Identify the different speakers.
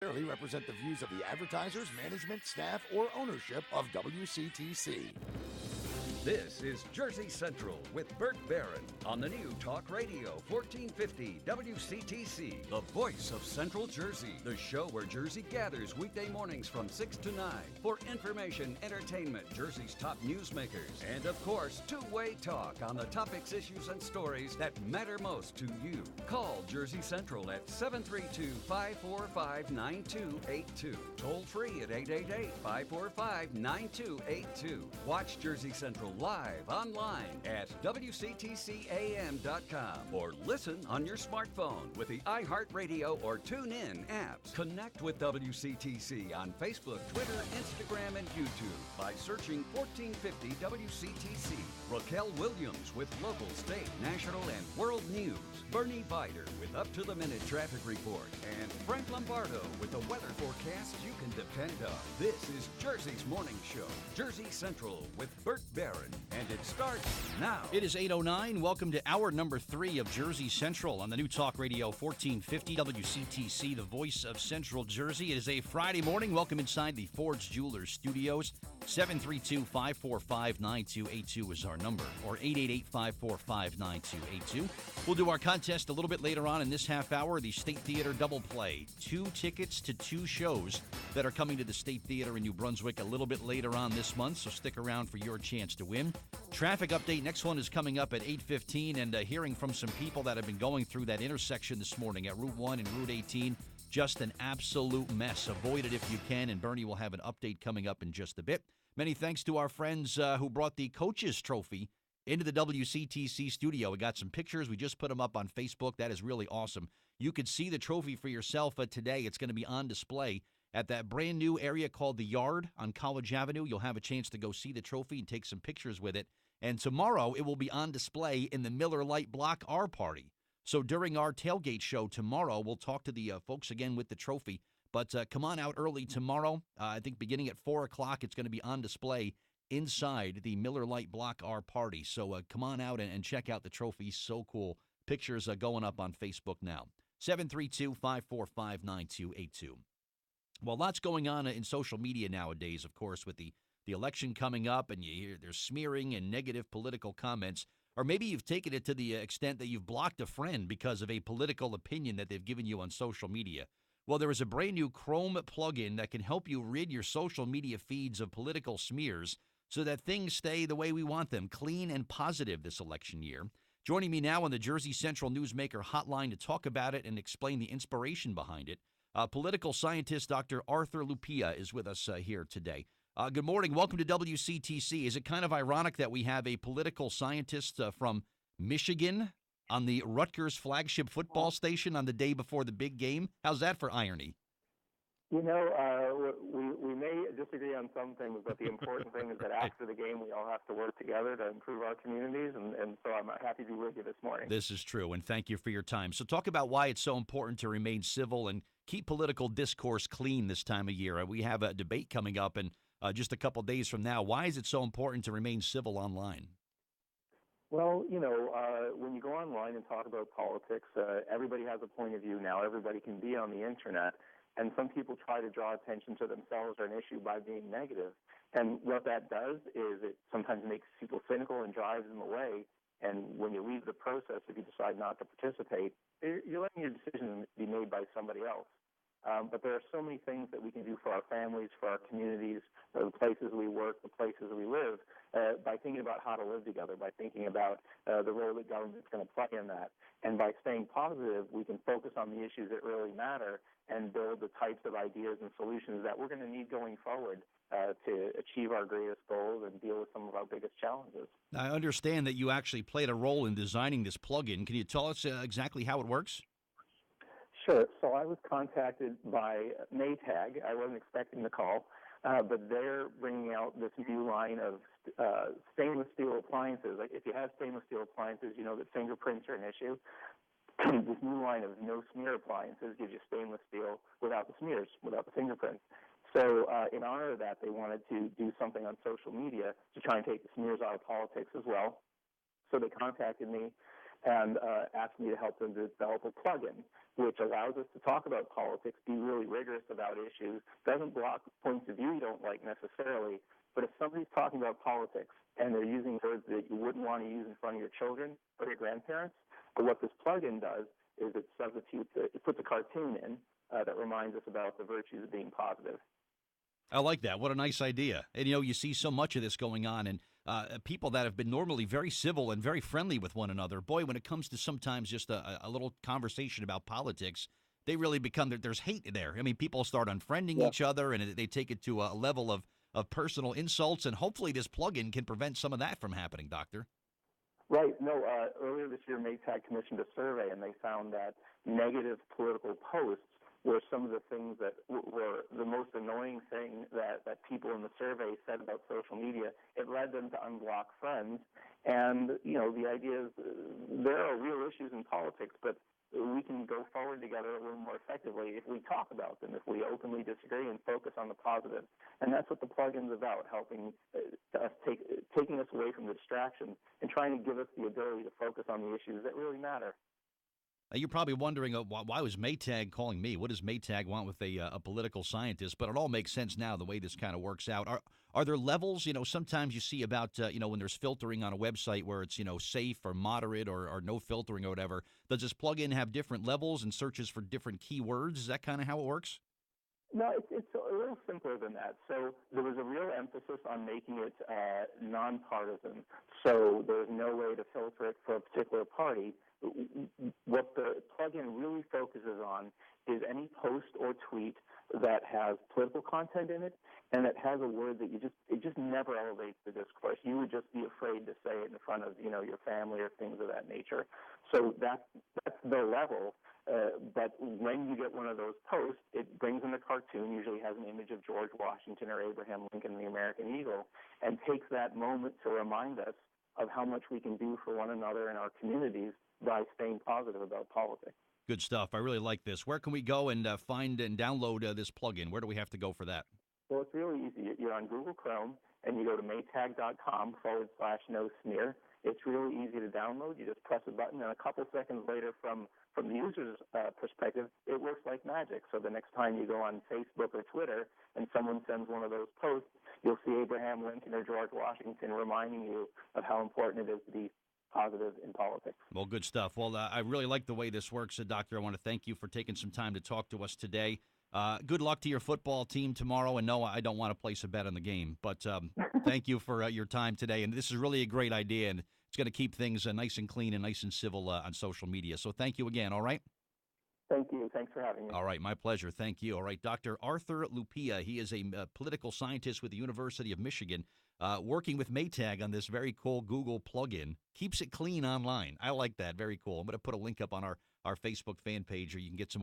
Speaker 1: necessarily represent the views of the advertisers, management, staff, or ownership of WCTC.
Speaker 2: This is Jersey Central with Bert Barron on the new Talk Radio 1450 WCTC, the voice of Central Jersey, the show where Jersey gathers weekday mornings from 6 to 9 for information, entertainment, Jersey's top newsmakers, and of course, two-way talk on the topics, issues, and stories that matter most to you. Call Jersey Central at 732-545-9282. Toll free at 888-545-9282. Watch Jersey Central live online at WCTCAM.com or listen on your smartphone with the iHeartRadio or TuneIn apps. Connect with WCTC on Facebook, Twitter, Instagram, and YouTube by searching 1450 WCTC. Raquel Williams with local, state, national, and world news. Bernie Bider with up-to-the-minute traffic report. And Frank Lombardo with the weather forecast you can depend on. This is Jersey's Morning Show, Jersey Central with Bert Barron. And it starts now.
Speaker 3: It is 8:09. Welcome to hour number 3 of Jersey Central on the new Talk Radio 1450 WCTC, the voice of Central Jersey. It is a Friday morning. Welcome inside the Ford's Jewelers Studios. 732-545-9282 is our number, or 888-545-9282. We'll do our contest a little bit later on in this half hour, the State Theater Double Play. 2 tickets to 2 shows that are coming to the State Theater in New Brunswick a little bit later on this month, so stick around for your chance to win. Traffic update, next one is coming up at 8:15, and hearing from some people that have been going through that intersection this morning at Route 1 and Route 18. Just an absolute mess. Avoid it if you can, and Bernie will have an update coming up in just a bit. Many thanks to our friends who brought the Coaches Trophy into the WCTC studio. We got some pictures. We just put them up on Facebook. That is really awesome. You could see the trophy for yourself today. It's going to be on display at that brand new area called The Yard on College Avenue. You'll have a chance to go see the trophy and take some pictures with it. And tomorrow it will be on display in the Miller Lite Block R Party. So during our tailgate show tomorrow, we'll talk to the folks again with the trophy. But come on out early tomorrow. I think beginning at 4 o'clock, it's going to be on display inside the Miller Lite Block R Party. So come on out and check out the trophy. So cool. Pictures are going up on Facebook now. 732-545-9282. Well, lots going on in social media nowadays, of course, with the election coming up, and you hear there's smearing and negative political comments. Or maybe you've taken it to the extent that you've blocked a friend because of a political opinion that they've given you on social media. Well, there is a brand new Chrome plugin that can help you rid your social media feeds of political smears so that things stay the way we want them, clean and positive this election year. Joining me now on the Jersey Central Newsmaker hotline to talk about it and explain the inspiration behind it, political scientist Dr. Arthur Lupia is with us here today. Good morning. Welcome to WCTC. Is it kind of ironic that we have a political scientist from Michigan on the Rutgers flagship football station on the day before the big game? How's that for irony?
Speaker 4: You know, we may disagree on some things, but the important thing is that after the game, we all have to work together to improve our communities, and so I'm happy to be with you this morning.
Speaker 3: This is true, and thank you for your time. So talk about why it's so important to remain civil and keep political discourse clean this time of year. We have a debate coming up in just a couple days from now. Why is it so important to remain civil online?
Speaker 4: Well, you know, when you go online and talk about politics, everybody has a point of view now. Everybody can be on the internet. And some people try to draw attention to themselves or an issue by being negative. And what that does is it sometimes makes people cynical and drives them away. And when you leave the process, if you decide not to participate, you're letting your decision be made by somebody else. But there are so many things that we can do for our families, for our communities, for the places we work, the places we live, by thinking about how to live together, by thinking about the role that government's going to play in that. And by staying positive, we can focus on the issues that really matter and build the types of ideas and solutions that we're going to need going forward to achieve our greatest goals and deal with some of our biggest challenges.
Speaker 3: I understand that you actually played a role in designing this plugin. Can you tell us exactly how it works?
Speaker 4: Sure. So I was contacted by Maytag. I wasn't expecting the call, but they're bringing out this new line of stainless steel appliances. Like if you have stainless steel appliances, you know that fingerprints are an issue. This new line of no smear appliances gives you stainless steel without the smears, without the fingerprints. So in honor of that, they wanted to do something on social media to try and take the smears out of politics as well. So they contacted me. and asked me to help them develop a plugin which allows us to talk about politics, be really rigorous about issues, doesn't block points of view you don't like necessarily, but if somebody's talking about politics and they're using words that you wouldn't want to use in front of your children or your grandparents, what this plugin does is it puts a cartoon in that reminds us about the virtues of being positive.
Speaker 3: I like that. What a nice idea. And, you see so much of this going on, and people that have been normally very civil and very friendly with one another, boy, when it comes to sometimes just a little conversation about politics, they really become, there's hate there. I mean, people start unfriending each other, and they take it to a level of personal insults, and hopefully this plugin can prevent some of that from happening, Doctor.
Speaker 4: Right. No, earlier this year, Maytag commissioned a survey, and they found that negative political posts were some of the things that were the most annoying thing that people in the survey said about social media. It led them to unblock friends. And, the idea is there are real issues in politics, but we can go forward together a little more effectively if we talk about them, if we openly disagree and focus on the positive. And that's what the plugin's about, helping us taking us away from the distraction and trying to give us the ability to focus on the issues that really matter.
Speaker 3: You're probably wondering, why was Maytag calling me? What does Maytag want with a political scientist? But it all makes sense now, the way this kind of works out. Are there levels? Sometimes you see about, when there's filtering on a website where it's, safe or moderate or no filtering or whatever. Does this plugin have different levels and searches for different keywords? Is that kind of how it works?
Speaker 4: No, it's a little simpler than that. So there was a real emphasis on making it nonpartisan. So there's no way to filter it for a particular party. What the plugin really focuses on is any post or tweet that has political content in it and that has a word that it just never elevates the discourse. You would just be afraid to say it in front of, your family or things of that nature. So that's the level. But when you get one of those posts, it brings in a cartoon, usually has an image of George Washington or Abraham Lincoln, the American Eagle, and takes that moment to remind us of how much we can do for one another in our communities by staying positive about politics.
Speaker 3: Good stuff. I really like this. Where can we go and find and download this plugin? Where do we have to go for that?
Speaker 4: Well, it's really easy. You're on Google Chrome, and you go to maytag.com/no smear. It's really easy to download. You just press a button, and a couple seconds later, from the user's perspective, it works like magic. So the next time you go on Facebook or Twitter and someone sends one of those posts, you'll see Abraham Lincoln or George Washington reminding you of how important it is to be positive in politics.
Speaker 3: Well, good stuff. Well, I really like the way this works, Doctor. I want to thank you for taking some time to talk to us today. Good luck to your football team tomorrow. And no, I don't want to place a bet on the game, but thank you for your time today. And this is really a great idea, and it's going to keep things nice and clean and nice and civil on social media. So thank you again, all right?
Speaker 4: Thank you. Thanks for having me.
Speaker 3: All right, my pleasure. Thank you. All right, Dr. Arthur Lupia. He is a political scientist with the University of Michigan, working with Maytag on this very cool Google plugin. Keeps it clean online. I like that. Very cool. I'm going to put a link up on our Facebook fan page, or you can get some